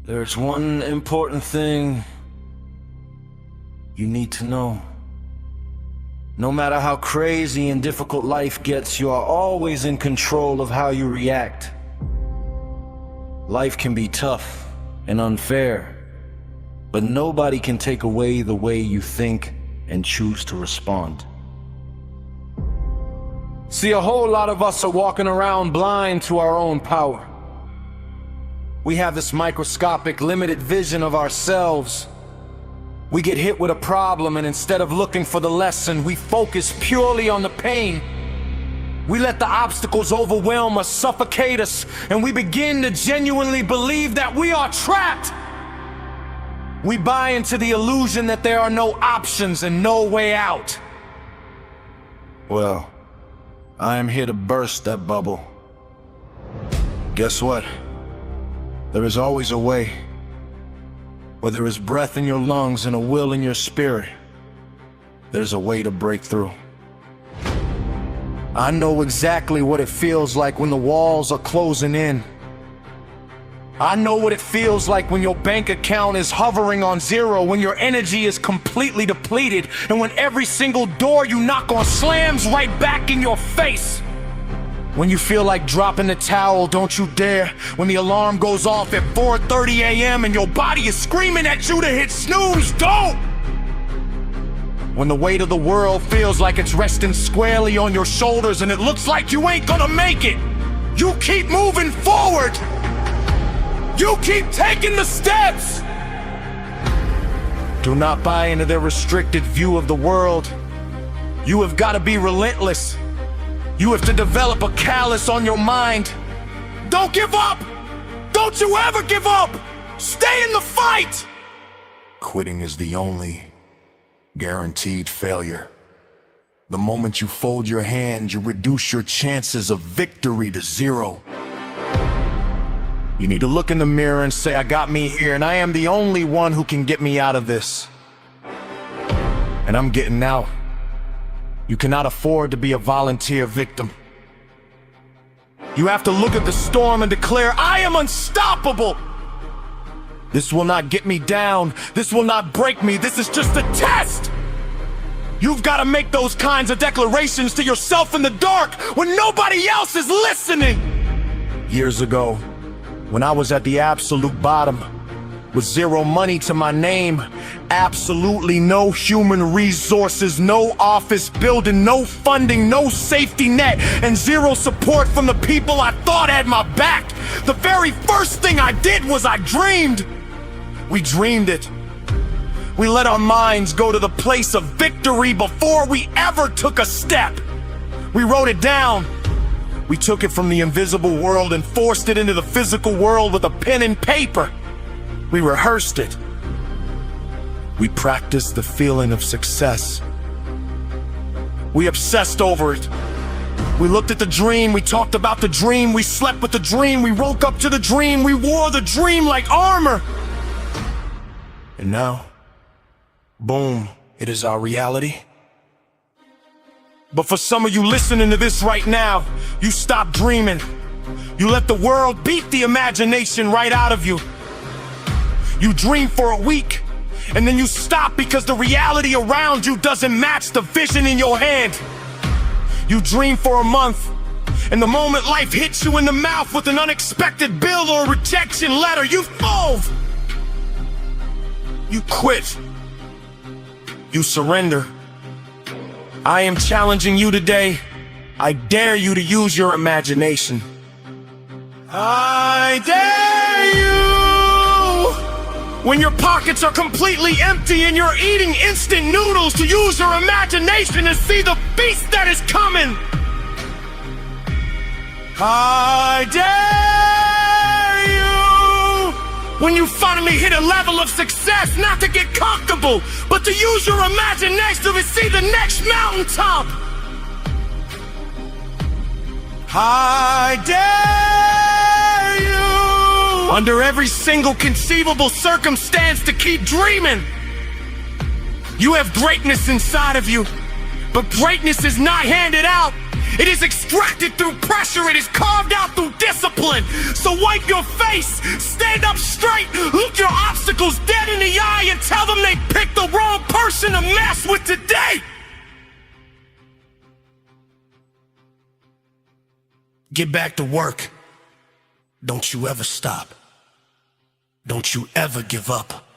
There's one important thing you need to know. No matter how crazy and difficult life gets, you are always in control of how you react. Life can be tough and unfair, but nobody can take away the way you think and choose to respond. See, a whole lot of us are walking around blind to our own power. We have this microscopic, limited vision of ourselves. We get hit with a problem, and instead of looking for the lesson, we focus purely on the pain. We let the obstacles overwhelm us, suffocate us, and we begin to genuinely believe that we are trapped. We buy into the illusion that there are no options and no way out. Well, I am here to burst that bubble. Guess what? There is always a way. Where there is breath in your lungs and a will in your spirit, there's a way to break through. I know exactly what it feels like when the walls are closing in. I know what it feels like when your bank account is hovering on zero, when your energy is completely depleted, and when every single door you knock on slams right back in your face. When you feel like dropping the towel, don't you dare. When the alarm goes off at 4:30 a.m. and your body is screaming at you to hit snooze, don't! When the weight of the world feels like it's resting squarely on your shoulders and it looks like you ain't gonna make it, you keep moving forward. You keep taking the steps. Do not buy into their restricted view of the world. You have got to be relentless. You have to develop a callus on your mind. Don't give up! Don't you ever give up! Stay in the fight! Quitting is the only guaranteed failure. The moment you fold your hands, you reduce your chances of victory to zero. You need to look in the mirror and say, I got me here, and I am the only one who can get me out of this. And I'm getting out. You cannot afford to be a volunteer victim. You have to look at the storm and declare, I am unstoppable. This will not get me down. This will not break me. This is just a test. You've got to make those kinds of declarations to yourself in the dark when nobody else is listening. Years ago, when I was at the absolute bottom, with zero money to my name, absolutely no human resources, no office building, no funding, no safety net, and zero support from the people I thought had my back, the very first thing I did was I dreamed. We dreamed it. We let our minds go to the place of victory before we ever took a step. We wrote it down. We took it from the invisible world and forced it into the physical world with a pen and paper. We rehearsed it. We practiced the feeling of success. We obsessed over it. We looked at the dream, we talked about the dream, we slept with the dream, we woke up to the dream, we wore the dream like armor. And now, boom, it is our reality. But for some of you listening to this right now, you stopped dreaming. You let the world beat the imagination right out of you. You dream for a week, and then you stop because the reality around you doesn't match the vision in your head. You dream for a month, and the moment life hits you in the mouth with an unexpected bill or a rejection letter, you fold. You quit. You surrender. I am challenging you today. I dare you to use your imagination. I dare you! When your pockets are completely empty and you're eating instant noodles, to use your imagination and see the feast that is coming. I dare you! When you finally hit a level of success, not to get comfortable, but to use your imagination to see the next mountaintop. I dare you! Under every single conceivable circumstance to keep dreaming. You have greatness inside of you, but greatness is not handed out. It is extracted through pressure. It is carved out through discipline. So wipe your face, stand up straight, look your obstacles dead in the eye and tell them they picked the wrong person to mess with today. Get back to work. Don't you ever stop. Don't you ever give up.